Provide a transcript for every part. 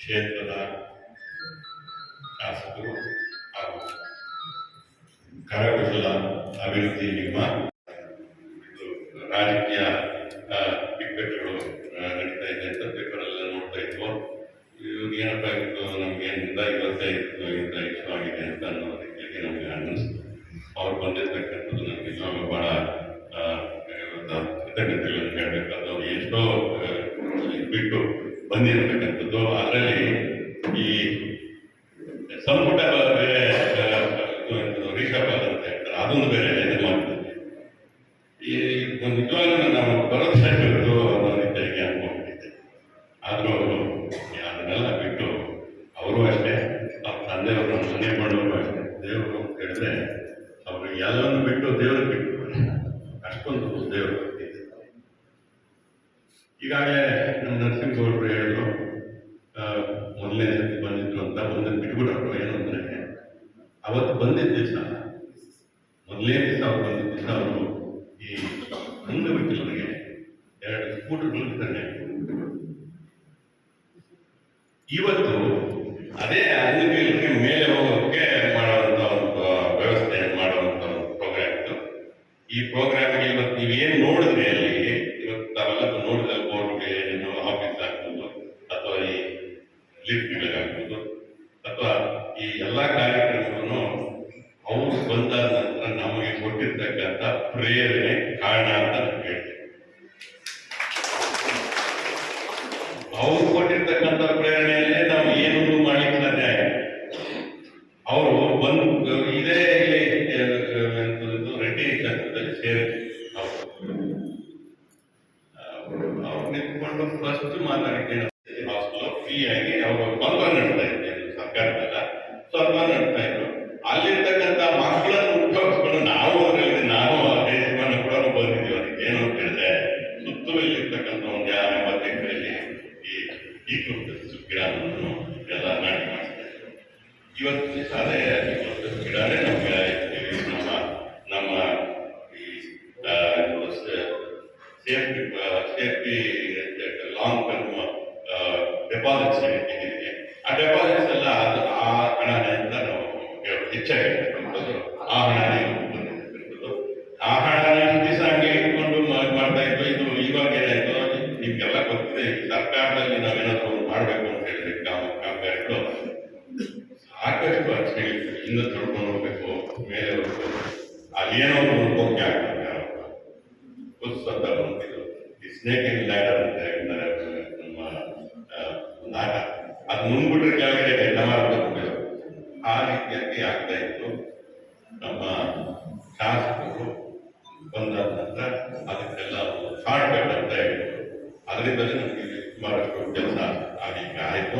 ಕ್ಷೇತ್ರದ ಶಾಸಕರು ಹಾಗೂ ಕರಕುಶಲ ಅಭಿವೃದ್ಧಿ ನಿಗಮ ರಾಜಕೀಯ ಬಿಕ್ಕಟ್ಟುಗಳು ನಡೀತಾ ಇದೆ ಅಂತ ಪೇಪರೆಲ್ಲ ನೋಡ್ತಾ ಇದ್ವು. ಇವ್ರು ಏನಪ್ಪ ಆಗಿತ್ತು, ನಮಗೇನಿಂದ 25 ಇಷ್ಟ ಆಗಿದೆ ಅಂತ ಅನ್ನೋ ರೀತಿಯಲ್ಲಿ ನಮಗೆ ಅನ್ನಿಸ್ತು. ಅವ್ರು ಬಂದಿರ್ತಕ್ಕಂಥದ್ದು ನಮಗೆ ಇವಾಗ ಬಹಳ ಕೃತಜ್ಞತೆಗಳನ್ನು ಹೇಳಬೇಕಾದ್ದು. ಅವ್ರು ಎಷ್ಟೋ ಬಿಟ್ಟು ಬಂದಿರತಕ್ಕಂಥದ್ದು. ಅದರಲ್ಲಿ ಈ ಸಂಪುಟ ಬೇರೆ ರಿಷಬ್ ಅಂತ ಹೇಳ್ತಾರೆ, ಅದೊಂದು ಬೇರೆ ಇದು ಮಾಡ್ತಾರೆ. ಈ ನಿಜವಾಗ್ಲೂ ನಾವು ಬರೋದು ಸಾಕಿತ್ತು ಅನ್ನೋ ರೀತಿಯಾಗಿ ಅನ್ಕೊಂಡಿದ್ದೆ. ಆದರೂ ಅವರು ಅದನ್ನೆಲ್ಲ ಬಿಟ್ಟು ಅವರು ಅಷ್ಟೇ, ಅವ್ರ ತಂದೆಯವರು ಮನೆ ಮಾಡೋರು ಅಷ್ಟೇ. ದೇವರು ಅಂತ ಹೇಳಿದ್ರೆ ಅವರು ಎಲ್ಲವನ್ನು ಬಿಟ್ಟು ದೇವರು ಬಿಟ್ಟು ಅಷ್ಟೊಂದು ದೇವರು ಬರ್ತಿದೆ. ಈಗಾಗಲೇ ನಮ್ಮ ನರಸಿಂಹಗೌಡರು ಹೇಳಿದ್ರು, ಮೊದಲನೇ ಸತಿ ಬಂದಿದ್ರು ಅಂತ ಒಂದನ್ನು ಬಿಟ್ಬಿಡೋರು. ಏನು ಅಂದರೆ ಅವತ್ತು ಬಂದಿದ್ದ ದಿವಸ, ಮೊದಲನೇ ದಿವಸ ಅವ್ರು ಬಂದಿದ್ದ ದಿವಸ ಅವರು ಈ ಅಂಗವಿಕಲರಿಗೆ 2 ಸ್ಕೂಟರ್ಗಳು ತಂದೆ. ಇವತ್ತು ಅದೇ ಅಂಗವಿಕಲರಿಗೆ ಮೇಲೆ ಹೋಗೋಕ್ಕೆ ಮಾಡುವಂಥ ಒಂದು ವ್ಯವಸ್ಥೆ ಮಾಡುವಂಥ ಒಂದು ಪ್ರೋಗ್ರಾಮ್ ಇತ್ತು. ಈ ಪ್ರೋಗ್ರಾಮ್ಗೆ ಇವತ್ತು ನೀವೇನು ನೋಡಿದ್ರೆ ಅಲ್ಲಿ ಇವತ್ತು ತಾವೆಲ್ಲ ನೋಡಿದ್ರೆ ಬೋರ್ಡ್ಗೆ ಏನು ಆಫೀಸ್ ಆಗ್ಬೋದು ಅಥವಾ ಈ ಲಿಫ್ಟ್ಗಳಿಗಾಗ್ಬೋದು ಅಥವಾ ಈ ಎಲ್ಲ ಕಾರ್ಯಕ್ರಮವನ್ನು ಅವ್ರು ಬಂದಾದ ನಂತರ ನಮಗೆ ಕೊಟ್ಟಿರ್ತಕ್ಕಂಥ ಪ್ರೇರಣೆ ಕಾರಣ ಅಂತ ಹೇಳ್ತೇವೆ. ಅವ್ರು ಕೊಟ್ಟಿರ್ತಕ್ಕಂಥ ಪ್ರೇರಣೆಯಲ್ಲೇ ನಾವು ಏನೊಂದು ಮಾಡ್ಲಿಕ್ಕೆ ಸಾಧ್ಯ ಆಗಿದೆ. ಅವರು ಬಂದು ಇದೇ ರೆಡ್ಡಿ ಕ್ಷೇತ್ರದಲ್ಲಿ ಸೇರಿದ್ರು. ಅವ್ರು ನಿಂತ್ಕೊಂಡು ಫಸ್ಟ್ ಮಾತಾಡಿದ್ದೇನೆ, ಹಾಸ್ಟೆಲ್ ಫ್ರೀ ಆಗಿ ಅವರು ಸ್ವಲ್ಪ ನಡ್ತಾ ಇದ್ದೇನೆ, ಸರ್ಕಾರದಲ್ಲ ಸ್ವಲ್ಪ ನಡ್ತಾ ಇದ್ರು. ಅಲ್ಲಿರ್ತಕ್ಕಂಥ ಮಕ್ಕಳನ್ನು ಉಪಯೋಗಿಸ್ಕೊಂಡು ನಾವು ಅದರಲ್ಲಿ ನಾವು ದೇಶವನ್ನು ಕೂಡ ಬಂದಿದ್ದೀವಿ. ಅದಕ್ಕೆ ಏನು ಅಂತ ಹೇಳಿದ್ರೆ, ಸುತ್ತೂರಲ್ಲಿರ್ತಕ್ಕಂಥ ಒಂದು 80 ಎಕರೆಯಲ್ಲಿ ಈ ಗಿಡವನ್ನು ಎಲ್ಲ ನಾಟಿ ಮಾಡ್ತಾ ಇದ್ರು. ಇವತ್ತು ದಿವಸ ಅದೇ ಗಿಡನೇ ನಮಗೆ ನಮ್ಮ ಈ ಸೇಫ್ಟಿ ಲಾಂಗ್ ಟರ್ಮ್ ಡೆಪಾಸಿಟ್ಸ್ ಏನಿದೆ, ಆ ಡೆಪಾಸಿಟ್ಸ್ ಎಲ್ಲ ಆ ಹಣದಿಂದ ನಾವು ಹೆಚ್ಚಾಗಿರ್ತಕ್ಕಂಥದ್ದು. ಆ ಹಣನೇ ಬಂದಿರ್ತಕ್ಕಂಥದ್ದು. ಆ ಹಣನ ದಿವಸ ಹಂಗೆ ಇಟ್ಕೊಂಡು ಮಾಡ್ತಾ ಇದ್ವು. ಇದು ಇವಾಗ ಏನಾಯ್ತು ನಿಮ್ಗೆಲ್ಲ ಗೊತ್ತಿದೆ, ಸರ್ಕಾರದಲ್ಲಿ ನಾವೇನಾದ್ರೂ ಮಾಡಬೇಕು ಅಂತ ಹೇಳಿದ್ರೆ ಕಾಮಗಾರಿಗಳು ಸಾಕಷ್ಟು ಅರ್ಚನೆ ಇನ್ನು ತೊಡ್ಕೊಂಡು ಹೋಗ್ಬೇಕು, ಮೇಲೆ ಹೋಗ್ಬೇಕು. ಅಲ್ಲೇನೋ ಒಂದು ಹೋಗಿ ಆಗ್ತದೆ. ಪುಸ್ತಕ ಬಂದಿದ್ದು ಈ ಸ್ನೇಕ್ ಅಂಡ್ ಲ್ಯಾಡರ್ ಅಂತ ಹೇಳ್ತಾರೆ, ನಮ್ಮ ಒಂದು ಆಟ. ಅದು ಮುಂದ್ಬಿಟ್ರೆ ಕೆಳಗಡೆ ಡಮಾರ ಆ ರೀತಿಯಾಗಿ ಆಗ್ತಾ ಇತ್ತು. ನಮ್ಮ ಶಾಸಕರು ಬಂದಾದ ನಂತರ ಅದಕ್ಕೆಲ್ಲ ಶಾರ್ಟ್ ಕಟ್ ಅಂತ ಹೇಳಿದ್ರು. ಅದರಿಂದಲೇ ನಮಗೆ ಸುಮಾರಷ್ಟು ಕೆಲಸ ಆಗಲಿಕ್ಕೆ ಆಯಿತು.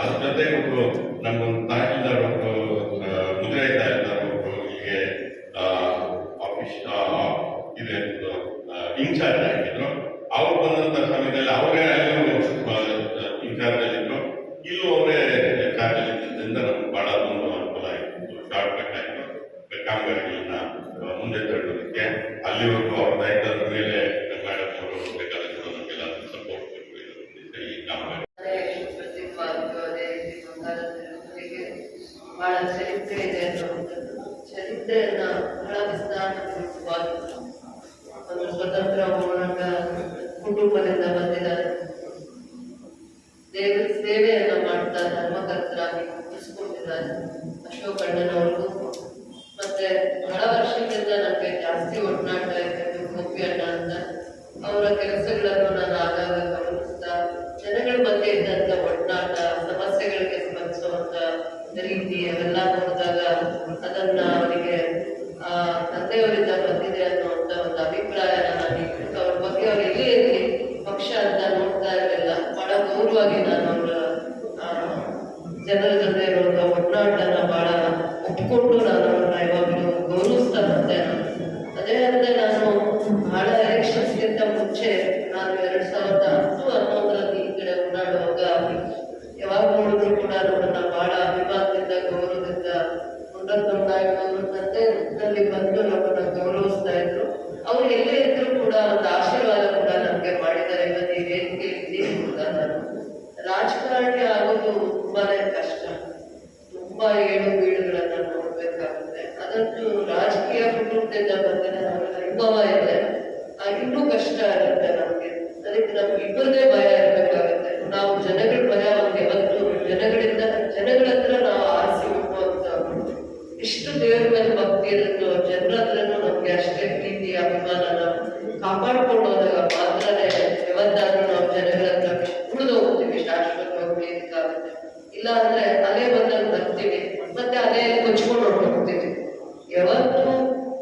ಅದ್ರ ಜೊತೆ ಒಬ್ಬರು ನಮಗೊಂದು ತಹಸೀಲ್ದಾರ್, ಒಬ್ಬರು ಮುದ್ರಾಯಿ ತಹಸೀಲ್ದಾರ್, ಒಬ್ಬರು ಹೀಗೆ ಆಫೀಸ್ ಇದೆ ಇನ್ಚಾರ್ಜ್ ಆಗಿದ್ರು. ಅವ್ರು ಬಂದಂಥ ಸಮಯದಲ್ಲಿ ಅವರೇ ಇನ್ಚಾರ್ಜಲ್ಲಿದ್ದರು, ಇಲ್ಲೂ ಅವರೇ ಚಾರ್ಜಲ್ಲಿದ್ದರಿಂದ ನಮ್ಗೆ ಭಾಳ ಒಂದು ಅನುಕೂಲ ಆಯಿತು. ಶಾರ್ಟ್ ಕಟ್ ಆಯಿತು. ಕಾಮಗಾರಿಗಳನ್ನ ಮುಂದೆ ತಳ್ಳೋದಕ್ಕೆ ಅಲ್ಲಿವರೆಗೂ ಅವ್ರ ದಾಯಿತದ ಮೇಲೆ ಮೇಡಮ್ ಅವರು ಬೇಕಾದಷ್ಟು ನಮಗೆಲ್ಲ ಸಪೋರ್ಟ್ ಕೊಟ್ಟು ಈ ಕಾಮಗಾರಿ ಬಹಳ ಚರಿತ್ರೆ ಇದೆ ಅನ್ನುವಂಥದ್ದು. ಚರಿತ್ರೆಯನ್ನ ಬಹಳ ವಿಸ್ತಾರವಾಗಿ ಒಂದು ಸ್ವತಂತ್ರ ಹೋರಾಟ ಕುಟುಂಬದಿಂದ ಬಂದಿದ್ದಾರೆ. ಸೇವೆಯನ್ನ ಮಾಡ್ತಾ ಧರ್ಮಕರ್ತರಾಗಿ ಗುರುತಿಸಿಕೊಂಡಿದ್ದಾರೆ. ಅಶೋಕಣ್ಣನವ್ರಿಗೂ ಮತ್ತೆ ಬಹಳ ವರ್ಷದಿಂದ ನನಗೆ ಜಾಸ್ತಿ ಒಡನಾಟ ಇದೆ ಗೋಪಿ ಅಣ್ಣ ಅಂತ. ಅವರ ಕೆಲಸಗಳನ್ನು ನಾನು ಆಗಾಗ ಗಮನಿಸ್ತಾ ಜನಗಳ ಮಧ್ಯೆ ಇದ್ದಂಥ ಒಡನಾಟ, ಸಮಸ್ಯೆಗಳಿಗೆ ಸ್ಪಂದಿಸುವಂತ ರೀತಿ ಅವೆಲ್ಲ ನೋಡಿದಾಗ ಅದನ್ನ ಅವರಿಗೆ ತಂದೆಯವರಿಂದ ಬಂದಿದೆ ಅನ್ನುವಂಥ ಒಂದು ಅಭಿಪ್ರಾಯ ನನಗೆ. ಅವ್ರ ಬಗ್ಗೆ ಅವ್ರು ಎಲ್ಲೇ ಇರಲಿ ಪಕ್ಷ ಅಂತ ನೋಡ್ತಾ ಇರಲಿಲ್ಲ. ಬಹಳ ಗೌರವವಾಗಿ ನಾನು ಅವರ ಜನರ ಜೊತೆ ಇರುವಂಥ ಒಡನಾಟನ ಬಹಳ ಒಪ್ಪಿಕೊಂಡು ನಾನು ಅವ್ರನ್ನ ಇವಾಗಲೂ ಗೌರವಿಸ್ತಾ ಬರ್ತೇನೆ. ಅದೇ ಅಲ್ಲದೆ ನಾನು ಬಹಳ ಎಲೆಕ್ಷನ್ಸ್ಗಿಂತ ಮುಂಚೆ ನಾನು 2010-11ರಲ್ಲಿ ಈ ಕಡೆ ಓಡಾಡುವಾಗ ಯಾವಾಗ ನೋಡಿದ್ರು ಕೂಡ ನಮ್ಮನ್ನ ಬಹಳ ಅಭಿಮಾನದಿಂದ ಗೌರವದಿಂದ ಮುಂಡೊಂದಾಗಿ ತಂದೆ ಬಂದು ನಮ್ಮನ್ನ ಗೌರವಿಸ್ತಾ ಇದ್ರು. ಅವ್ರು ಎಲ್ಲೇ ಇದ್ರು ಕೂಡ ಒಂದು ಆಶೀರ್ವಾದ ಕೂಡ ನಮ್ಗೆ ಮಾಡಿದ್ದಾರೆ. ಇವತ್ತು ಈ ವೇದಿಕೆಯಲ್ಲಿ ಕೂಡ ನಾನು ರಾಜಕಾರಣಿ ಆಗೋದು ಜನಗಳದ್ದೇ ಭಯ ಇರಬೇಕಾಗುತ್ತೆ. ನಾವು ಜನಗಳ ಭಯ ಒಂದು ಯಾವತ್ತು ಜನಗಳ ಹತ್ರ ನಾವು ಆರಿಸಿ ಹುಟ್ಟುವಂತ ಎಷ್ಟು ದೇವ್ರ ಮೇಲೆ ಭಕ್ತಿ ಇರುತ್ತೋ ಜನರ ಹತ್ರನೂ ನಮ್ಗೆ ಅಷ್ಟೇ ಪ್ರೀತಿ ಅಭಿಮಾನನ ಕಾಪಾಡ್ಕೊಂಡು ಹೋದಾಗ ಮಾತ್ರನೇ ಯಾವತ್ತಾದ್ರೂ ನಾವು ಜನಗಳ ಹತ್ರ ಉಳಿದು ಹೋಗ್ತೀವಿ, ಶಾಶ್ವತವಾಗಿ ಉಳಿಯೋದಕ್ಕಾಗುತ್ತೆ. ಇಲ್ಲ ಅಂದ್ರೆ ಅಲೆ ಬಂದಾಗ ಬರ್ತೀವಿ, ಮತ್ತೆ ಅಲೆ ಕೊಚ್ಕೊಂಡು ಹೊರಟೋಗ್ತೀವಿ. ಯಾವತ್ತು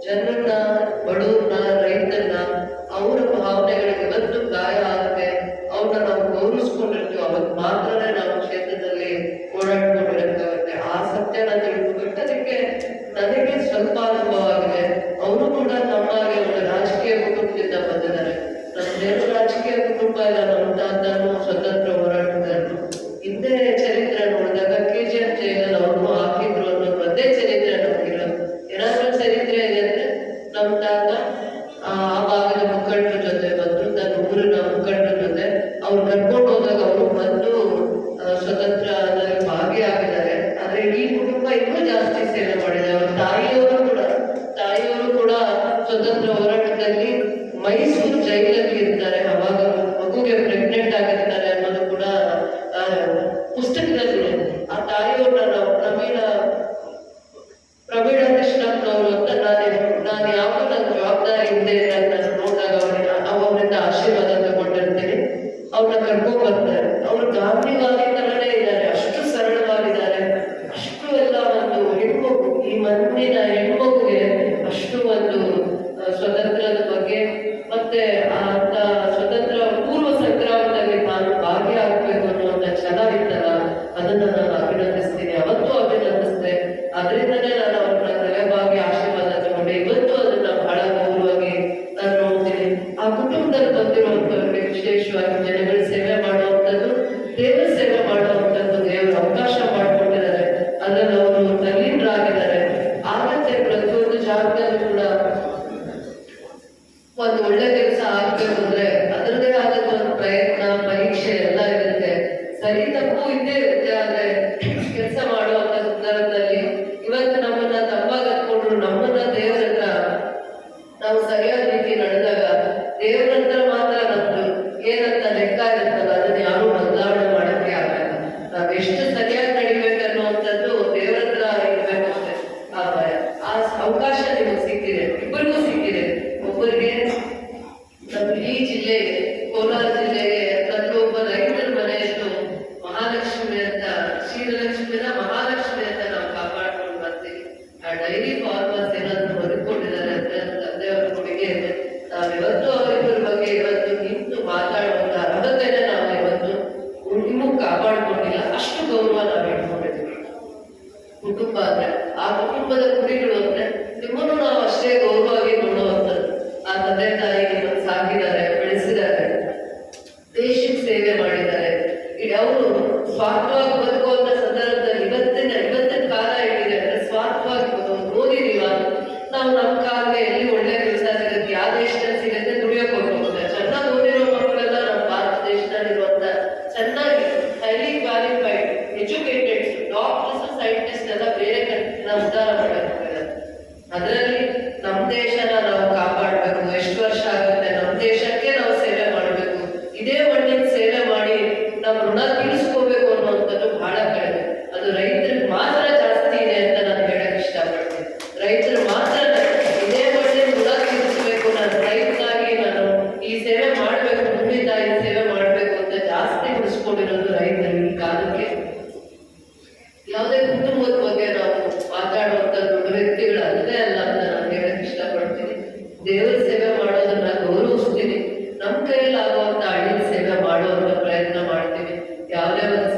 ಜನರನ್ನ, ಬಡವ್ರನ್ನ, ರೈತರನ್ನ, ಅವರ ಭಾವನೆಗಳಿಗೆ ಯಾವತ್ತು ಗಾಯ ಆಗದೆ ಅವ್ರನ್ನ ನಾವು ಗೌರವಿಸ್ಕೊಂಡಿರ್ತೀವಿ, ಅವತ್ತು ಮಾತ್ರನೇ ನಾವು ಕ್ಷೇತ್ರದಲ್ಲಿ ಓಡಾಡ್ಕೊಂಡಿರಕ್ಕಾಗುತ್ತೆ. ಆ ಸತ್ಯನ ತಿಳ್ಕೊಬೇಕು. ಅದಕ್ಕೆ ನನಗೆ ಸ್ವಲ್ಪ ಅನುಭವ ಆಗಿದೆ. ಅವರು ಕೂಡ ನಮ್ಮಾಗೆ ಒಂದು ರಾಜಕೀಯ ಕುಟುಂಬದಿಂದ ಬಂದಿದ್ದಾರೆ. ನಮ್ದೇನು ರಾಜಕೀಯ ಕುಟುಂಬ ಇಲ್ಲ, ನಮ್ಮ ತಾತನು ಸ್ವತಂತ್ರ ಹೋರಾಟಗಾರರು. ಹಿಂದೆ ಚರಿತ್ರೆ ನೋಡಿದಾಗ KGF ಜೈಲಲ್ಲಿ ಅವ್ರನ್ನು ಹಾಕಿದ್ರು ಅನ್ನೋದು ಅದೇ ಚರಿತ್ರೆ ನಮಗಿಲ್ಲ. ಏನಾದ್ರೂ ಚರಿತ್ರೆ ಇದೆ ಅಂದ್ರೆ ನಮ್ಮ ತಾತ ಆ ಭಾಗದ ಮುಖಂಡರ ಜೊತೆ ಬಂದು, ತನ್ನ ಊರಿನ ಮುಖಂಡರ ಜೊತೆ ಅವ್ರು ಕರ್ಕೊಂಡು ಹೋದಾಗ ಅವರು ಬಂದು ಸ್ವತಂತ್ರದಲ್ಲಿ ಭಾಗಿಯಾಗಿದ್ದಾರೆ. ಆದ್ರೆ ಈ ಕುಟುಂಬ ಇನ್ನೂ ಜಾಸ್ತಿ ಸೇವೆ ಮಾಡಿದೆ. ಅವ್ರ ತಾಯಿಯವರು ಕೂಡ ಸ್ವತಂತ್ರ ಹೋರಾಟದಲ್ಲಿ ಮೈಸೂರು ಜೈಲಲ್ಲಿ ಇರ್ತಾರೆ. ಅವಾಗ ಮಗುಗೆ ಪ್ರೆಗ್ನೆಂಟ್ ಆಗಿರ್ತಾರೆ ಅನ್ನೋದು ಕೂಡ ಪುಸ್ತಕದಲ್ಲಿ. ಆ ತಾಯಿಯವ್ರನ್ನ ನಾವು ಪ್ರವೀಣ ಕೃಷ್ಣಪ್ಪನವರು ಅಂತ ನಾನು ಯಾವಾಗ ನನ್ನ ಜವಾಬ್ದಾರಿ ಇದೆ ನಾನು ನೋಡಿದಾಗ ಅವರಿಂದ ಆಶೀರ್ವಾದ ತಗೊಂಡಿರ್ತೀನಿ. ಅವ್ರನ್ನ ಕರ್ಕೊಂಡ್ ಬರ್ತಾರೆ. ಅವ್ರು ಗಾಂಧಿವಾದಿ ತರನೇ ಇದ್ದಾರೆ, ಅಷ್ಟು ಸರಳವಾಗಿದ್ದಾರೆ. ಅಷ್ಟು ಎಲ್ಲ ಒಂದು ಹೆಣ್ಮಗು, ಈ ಮಣ್ಣಿನ ಹೆಣ್ಮಗುಗೆ ಅಷ್ಟು ಒಂದು ಸ್ವತಂತ್ರದ ಬಗ್ಗೆ ಮತ್ತೆ ಅಂತ ಸ್ವತಂತ್ರ ಪೂರ್ವ ಸಂಗ್ರಾಮದಲ್ಲಿ ನಾನು ಭಾಗಿಯಾಗಬೇಕು ಅನ್ನುವಂಥ ಛಲ ಇತ್ತಲ್ಲ, ಅದನ್ನ ನಾನು ಅಭಿನಂದಿಸ್ತೀನಿ, ಅವತ್ತು ಅಭಿನಂದಿಸಿದೆ. ಅದರಿಂದನೇ ನಾನು ಅವ್ರನ್ನ ತಲೆಬಾಗಿ ಆಶೀರ್ವಾದ ತಗೊಂಡೆ. ಇವತ್ತು ಅದನ್ನ ಬಹಳ ಗೌರವವಾಗಿ ನಾನು ನೋಡ್ತೀನಿ. ಆ ಕುಟುಂಬದಲ್ಲಿ ಬಂದಿರುವಂತವ್ರಿಗೆ ವಿಶೇಷವಾಗಿ ಜನಗಳ ಸೇವೆ ಮಾಡುವಂಥದ್ದು, ದೇವರ ಸೇವೆ ಮಾಡುವಂಥದ್ದು ದೇವರು ಅವಕಾಶ ಮಾಡಿಕೊಟ್ಟಿದ್ದಾರೆ. ಅದನ್ನು ಅವರು ತಲ್ಲೀನರಾಗಿದ್ದಾರೆ. ಆಗತ್ತೆ ಪ್ರತಿಯೊಂದು ಜಾಗದಲ್ಲೂ ಕೂಡ ಒಂದು ಒಳ್ಳೆ ಕೆಲಸ ಆಗ್ಬೇಕು ಅಂದ್ರೆ ಅದರದೇ ಆದ ಒಂದು ಪ್ರಯತ್ನ, ಪರೀಕ್ಷೆ ಎಲ್ಲ ಇರುತ್ತೆ, ಸರಿ ತಪ್ಪು ಇದ್ದೇ ಇರುತ್ತೆ. ಆದ್ರೆ ಕೆಲಸ ಮಾಡುವಂತ ಸಂದರ್ಭದಲ್ಲಿ ಇವತ್ತು ನಮ್ಮನ್ನ ತಪ್ಪಾಗಿ ಹತ್ಕೊಂಡ್ರು ನಮ್ಮನ್ನ ದೇವರ ಹತ್ರ ನಾವು ಸರಿಯಾದ ರೀತಿ ನಡೆದಾಗ ದೇವರ ಹತ್ರ ಮಾತ್ರ ನಮ್ದು ಏನಂತ ಲೆಕ್ಕ ಇರುತ್ತಲ್ಲ ಅದನ್ನ ಯಾರು ಬದಲಾವಣೆ ಮಾಡಕ್ಕೆ ಆಗಲ್ಲ. ನಾವ್ ಎಷ್ಟು ಸರಿಯಾಗಿ ನಡಿಬೇಕನ್ನುವಂಥದ್ದು ದೇವರ ಹತ್ರ ಇರ್ಬೇಕಷ್ಟೇ. ಆ ಅವಕಾಶ ನಿಮಗೆ ಸಿಕ್ಕಿದೆ, ಇಬ್ಬರಿಗೂ ಸಿಕ್ಕಿದೆ. ಒಬ್ಬರಿಗೆ ನಮ್ಮ ಈ ಜಿಲ್ಲೆಗೆ, ಕೋಲಾರ ಜಿಲ್ಲೆಗೆ ಪ್ರತಿಯೊಬ್ಬ ರೈತರ ಮನೆಯಲ್ಲೂ ಮಹಾಲಕ್ಷ್ಮಿ ಅಂತ, ಶ್ರೀಲಕ್ಷ್ಮಿನ ಮಹಾಲಕ್ಷ್ಮಿ ಅಂತ ನಾವು ಕಾಪಾಡ್ಕೊಂಡು ಬರ್ತೀವಿ. ಆ ಡೈರಿ ಫಾರ್ಮರ್ಸ್ ಏನಾದ್ರು ಹೊರಕೊಂಡಿದ್ದಾರೆ ಅಂದ್ರೆ ತಂದೆಯವರ ಕೊಡುಗೆ ನಾವಿವತ್ತು ಅವರಿಬ್ಬರ ಬಗ್ಗೆ ಇವತ್ತು ನಿಂತು ಮಾತಾಡುವಂತ ಅರ್ಹತೆನ ನಾವು ಇವತ್ತು ಇನ್ನೂ ಕಾಪಾಡ್ಕೊಂಡಿಲ್ಲ. ಅಷ್ಟು ಗೌರವ ನಾವು ಇಟ್ಕೊಂಡಿದ್ದೀವಿ. ಕುಟುಂಬ ಅಂದ್ರೆ ಆ ಕುಟುಂಬದ ಕುರಿಗಳು ಅಂದ್ರೆ ನಿಮ್ಮನ್ನು ನಾವು ಅಷ್ಟೇ ಗೌರವವಾಗಿ ನೋಡುವಂಥದ್ದು. ಆ ತಂದೆ ತಾಯಿ ನಿಮ್ಮನ್ನು ಸಾಕಿದ್ದಾರೆ, ಬೆಳೆಸಿದ್ದಾರೆ, ದೇಶಕ್ಕೆ ಸೇವೆ ಮಾಡಿದ್ದಾರೆ. ಅವರು ಸ್ವಾರ್ಥವಾಗಿ ಬದುಕುವಂತ ಸಂದರ್ಭದಲ್ಲಿ ಇವತ್ತಿನ ಕಾಲ ಹೇಗಿದೆ ಅಂದ್ರೆ ಸ್ವಾರ್ಥವಾಗಿ ಓದಿದೀವ ನಾವು ನಮ್ಮ ಕಾಲಕ್ಕೆ ಎಲ್ಲಿ ಒಳ್ಳೆ ಕೆಲಸ ಸಿಗುತ್ತೆ, ಯಾವ ದೇಶದಲ್ಲಿ ಸಿಗುತ್ತೆ ದುಡಿಯೋಕೆ ಹೋಗ್ತಾರೆ. ಚೆನ್ನಾಗಿ ಓದಿರೋ ಮಕ್ಕಳೆಲ್ಲ ನಮ್ಮ ಭಾರತ ದೇಶದಲ್ಲಿರುವಂತ ಚೆನ್ನಾಗಿ highly qualified educated doctors, scientist ಎಲ್ಲ ಬೇರೆ ಕಂಟ್ರಿನ ಉದ್ಧಾರ ಮಾಡಬೇಕಾಗಿದೆ. ಅದರಲ್ಲಿ ನಮ್ಮ ದೇಶನ ನಾವು ಕಾಪಾಡಬೇಕು. ಎಷ್ಟು ವರ್ಷ ಆಗುತ್ತೆ ನಮ್ಮ ದೇಶಕ್ಕೆ ನಾವು ಸೇವೆ ಮಾಡಬೇಕು. ಇದೇ ಮಣ್ಣಿನ ಸೇವೆ ಮಾಡಿ ನಾವು ಋಣ ತೀರಿಸ್ಕೋಬೇಕು ಅನ್ನುವಂಥದ್ದು ಬಹಳ ಕಡಿಮೆ. ಅದು ರೈತರಿಗೆ ಮಾತ್ರ ಜಾಸ್ತಿ ಇದೆ ಅಂತ ನಾನು ಹೇಳಕ್ ಇಷ್ಟಪಡ್ತೀನಿ. ರೈತರು ಮಾತ್ರ ಇದೇ ಮಣ್ಣಿನ ಋಣ ತೀರಿಸಬೇಕು, ನಾನು ರೈತನಾಗಿ ನಾನು ಈ ಸೇವೆ ಮಾಡಬೇಕು, ಭೂಮಿ ತಾಯಿ ಸೇವೆ ಮಾಡಬೇಕು ಅಂತ ಜಾಸ್ತಿ ಉಳಿಸ್ಕೊಂಡಿರೋದು ರೈತರು ಈ ಕಾಲಕ್ಕೆ. ಯಾವುದೇ ಕುಟುಂಬದ ಬಗ್ಗೆ ನಾವು ಮಾತಾಡುವಂತ ದೊಡ್ಡ ವ್ಯಕ್ತಿಗಳು ಅಲ್ಲದೆ ಅಲ್ಲ ಅಂತ ನಾನು ಹೇಳಕ್ ಇಷ್ಟಪಡ್ತೀನಿ. ದೇವರ ಸೇವೆ ಮಾಡೋದನ್ನ ಗೌರವಿಸ್ತೀನಿ. ನಮ್ಮ ಕೈಯಲ್ಲಿ ಆಗುವಂತ ಹಳ್ಳಿ ಸೇವೆ ಮಾಡುವಂತ ಪ್ರಯತ್ನ ಮಾಡ್ತೀವಿ. ಯಾವುದೇ ಒಂದು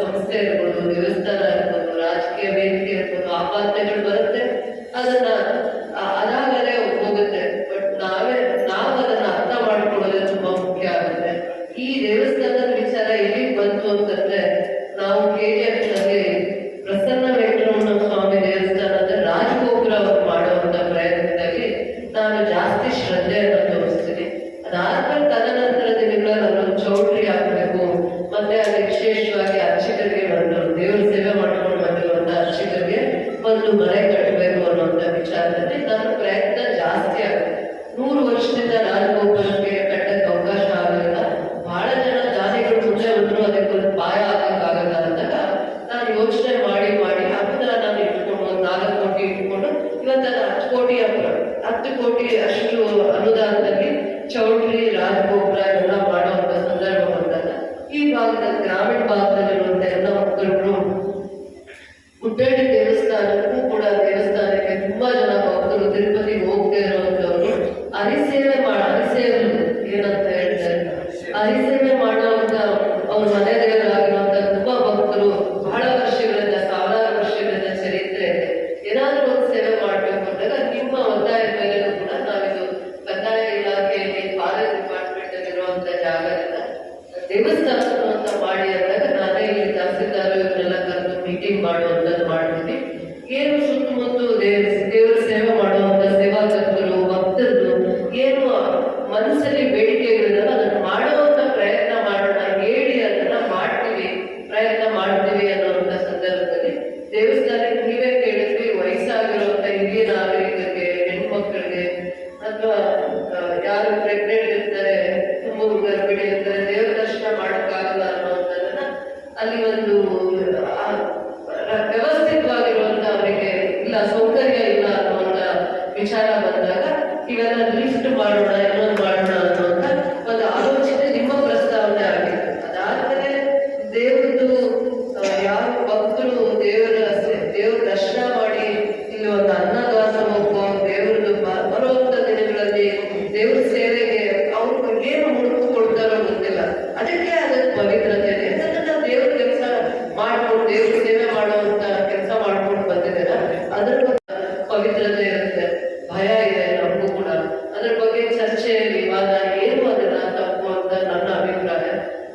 ಭಾಗದ ಗ್ರಾಮೀಣ ಭಾಗದಲ್ಲಿರುವಂತ ಎಲ್ಲ ಮುಖಂಡರು ಮುಟ್ಟಳ್ಳಿ ದೇವಸ್ಥಾನಕ್ಕೂ ಕೂಡ ದೇವಸ್ಥಾನಕ್ಕೆ ತುಂಬಾ ಜನ ಭಕ್ತರು ತಿರುಪತಿಗೆ ಹೋಗದೆ ಇರುವಂತವ್ರು ಹರಿಸೇವೆ ಏನಂತ ಹೇಳ್ತಾರೆ, ಹರಿಸೇವೆ ಮಾಡುವಂತ ಅವ್ರ ಮನೆ ದೇವರಾಗಿರುವಂತ ತುಂಬಾ ಭಕ್ತರು ಬಹಳ ವರ್ಷಗಳಿಂದ, ಸಾವಿರಾರು ವರ್ಷಗಳಿಂದ ಚರಿತ್ರೆ ಇದೆ. ಏನಾದ್ರೂ ಒಂದು ಸೇವೆ ಮಾಡ್ಬೇಕು ಅಂದಾಗ ನಿಮ್ಮ ಒತ್ತಾಯದ ಮೇಲೆಯೂ ಕೂಡ ನಾವಿದು ಕಂದಾಯ ಇಲಾಖೆಯಲ್ಲಿ ಫಾರೆಸ್ಟ್ ಡಿಪಾರ್ಟ್ಮೆಂಟ್ ಅಲ್ಲಿ ಇರುವಂತ ಜಾಗದಿಂದ ದೇವಸ್ಥಾನ ಅಂತ ಮಾಡಿ ಅಂದಾಗ ನಾನೇ ಇಲ್ಲಿ ತಹಸೀಲ್ದಾರ್ ಇವರೆಲ್ಲ ಕರೆದು ಮೀಟಿಂಗ್ ಮಾಡುವಂತದ್ದು ಮಾಡ್ತೀನಿ. ಏನು ಸುತ್ತಮುತ್ತ ದೇವರ ಸೇವೆ ಮಾಡುವಂತ ಸೇವಾಕರ್ತರು ಭಕ್ತರು ಏನು ಮನಸ್ಸಲ್ಲಿ ಬೇಡಿಕೆಗಳಿರಲ್ಲ ಅದನ್ನು ಮಾಡುವಂತ ಪ್ರಯತ್ನ ಮಾಡೋಣ, ಹೇಳಿ ಅದನ್ನ ಪ್ರಯತ್ನ ಮಾಡ್ತೀವಿ ಅನ್ನುವಂತ ಸಂದರ್ಭದಲ್ಲಿ ದೇವಸ್ಥಾನಕ್ಕೆ ನೀವೇ ಕೇಳಿದ್ವಿ, ವಯಸ್ಸಾಗಿರುವಂತ ಹಿರಿಯ ನಾಗರಿಕರಿಗೆ, ಹೆಣ್ಮಕ್ಳಿಗೆ ಅಥವಾ ಯಾರು ಪ್ರೆಗ್ನೆಂಟ್ ಇರ್ತಾರೆ, ತುಂಬ ಗರ್ಭಿಣಿ ಇರ್ತಾರೆ, ದೇವರ ದರ್ಶನ ಮಾಡೋಕ್ಕಾಗಲ್ಲ ಅನ್ನುವಂಥದ್ದನ್ನ ಅಲ್ಲಿ ಒಂದು ವ್ಯವಸ್ಥಿತವಾಗಿರುವಂತ ಅವರಿಗೆ ಇಲ್ಲ, ಸೌಕರ್ಯ ಇಲ್ಲ ಅನ್ನುವಂತ ವಿಚಾರ ಬಂದಾಗ ಇವೆಲ್ಲ ಲಿಫ್ಟ್ ಮಾಡೋಣ, ಇನ್ನೊಂದು ಮಾಡೋಣ ಅನ್ನುವಂತ ಒಂದು ಆಲೋಚನೆ ನಿಮ್ಮ ಪ್ರಸ್ತಾವನೆ ಆಗಿದೆ. ಅದಾದ್ಮೇಲೆ ದೇವ್ರದ್ದು ಯಾವ ಭಕ್ತರು ದೇವರ ದರ್ಶನ ಮಾಡಿ ಇಲ್ಲಿ ಒಂದು ಅನ್ನದಾಸ ಹೋಗುವ ದೇವ್ರದ್ದು ಬರುವಂತ ದಿನಗಳಲ್ಲಿ ದೇವ್ರ ಸೇವೆಗೆ ಅವ್ರು ಏನು ಮುಡುಕು ಕೊಡ್ತಾರೋ ಗೊತ್ತಿಲ್ಲ, ಅದಕ್ಕೆ ಅದಕ್ಕೆ ಪವಿತ್ರತೆ ಇದೆ. ಯಾಕಂದ್ರೆ ದೇವ್ರ ಕೆಲಸ ಮಾಡ್ಕೊಂಡು ದೇವ್ರ ಸೇವೆ ಮಾಡುವಂತ ಕೆಲಸ ಮಾಡ್ಕೊಂಡು ಬಂದಿದ್ದೀರ, ಅದ್ರ ಪವಿತ್ರತೆ ಇರುತ್ತೆ, ಭಯ ಇದೆ ನಮಗೂ ಕೂಡ. ಅದ್ರ ಬಗ್ಗೆ ಚರ್ಚೆ ವಿವಾದ ಏನು ಅದನ್ನ ತಪ್ಪು ಅಂತ ನನ್ನ ಅಭಿಪ್ರಾಯ.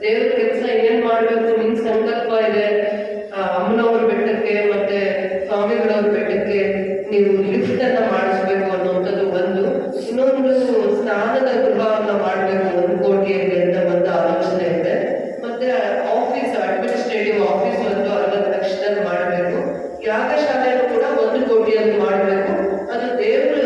ದೇವ್ರ ಕೆಲಸ ಏನ್ ಮಾಡ್ಬೇಕು, ನಿಮ್ ಸಂಕಲ್ಪ ಇದೆ, ಅಮ್ಮನವ್ರ ಬೆಟ್ಟಕ್ಕೆ ಮತ್ತೆ ಸ್ವಾಮಿಗಳವ್ರ ಬೆಟ್ಟಕ್ಕೆ ನೀವು ಲಿಫ್ಟ್ ಅನ್ನ ಮಾಡಿಸ್ಬೇಕು ಅನ್ನುವಂಥದ್ದು ಒಂದು. ಇನ್ನೊಂದು ಸ್ನಾನದ ಗೃಹವನ್ನ ಮಾಡ್ಬೇಕು 1 ಕೋಟಿಯಲ್ಲಿ ಅಂತ ಒಂದು ಆಲೋಚನೆ ಇದೆ. ಮತ್ತೆ ಆಫೀಸ್, ಅಡ್ಮಿನಿಸ್ಟ್ರೇಟಿವ್ ಆಫೀಸ್ ಒಂದು 60 ಲಕ್ಷದಲ್ಲಿ ಮಾಡಬೇಕು. ಯಾಗಶಾಲೆಯನ್ನು ಕೂಡ 1 ಕೋಟಿಯಲ್ಲಿ ಮಾಡಬೇಕು. ಅದು ದೇವರು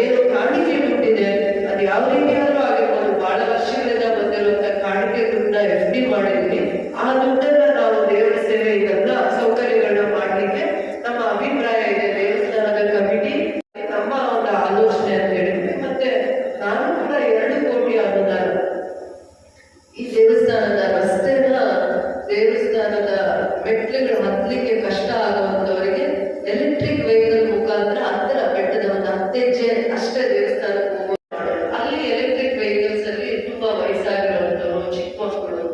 ಏನು ಕಾಣಿಕೆ ದುಡ್ಡಿದೆ, ಅದು ಯಾವ ರೀತಿಯಾದ್ರೂ ಆಗಿರ್ಬೋದು, ಬಹಳ ವರ್ಷಗಳಿಂದ ಬಂದಿರುವಂತ ಕಾಣಿಕೆ ದುಡ್ಡನ್ನ FD ಮಾಡಿದ್ವಿ. ಆ ದುಡ್ಡನ್ನ ನಾವು ದೇವರ ಸೇವೆ ಇದೆಲ್ಲ ಸೌಕರ್ಯಗಳನ್ನ ಮಾಡ್ಲಿಕ್ಕೆ ನಮ್ಮ ಅಭಿಪ್ರಾಯ ಇದೆ. ದೇವಸ್ಥಾನದ ಕಮಿಟಿ ನಮ್ಮ ಒಂದು ಆಲೋಚನೆ ಅಂತ ಹೇಳಿದ್ವಿ. ಮತ್ತೆ ನಾನು ಕೂಡ 2 ಕೋಟಿ ಅನುದಾನ ಈ ದೇವಸ್ಥಾನದ ರಸ್ತೆನ, ದೇವಸ್ಥಾನದ ಮೆಟ್ಲುಗಳು ಹತ್ತಲಿಕ್ಕೆ ಕಷ್ಟ ಆಗುವಂತವರಿಗೆ ಎಲೆಕ್ಟ್ರಿಕ್ ವೆಹಿಕಲ್ ಮುಖಾಂತರ ಹತ್ತಿರ ಬೆಟ್ಟದ ಒಂದು 10 ಹೆಜ್ಜೆ ಅಷ್ಟೇ ದೇವಸ್ಥಾನಕ್ಕೆ ಹೋಗೋದು. ಅಲ್ಲಿ ಎಲೆಕ್ಟ್ರಿಕ್ ವೆಹಿಕಲ್ಸ್ ಅಲ್ಲಿ ತುಂಬಾ ವಯಸ್ಸಾಗಿರುವಂತವ್ರು, ಚಿಕ್ಕ ಮಕ್ಕಳು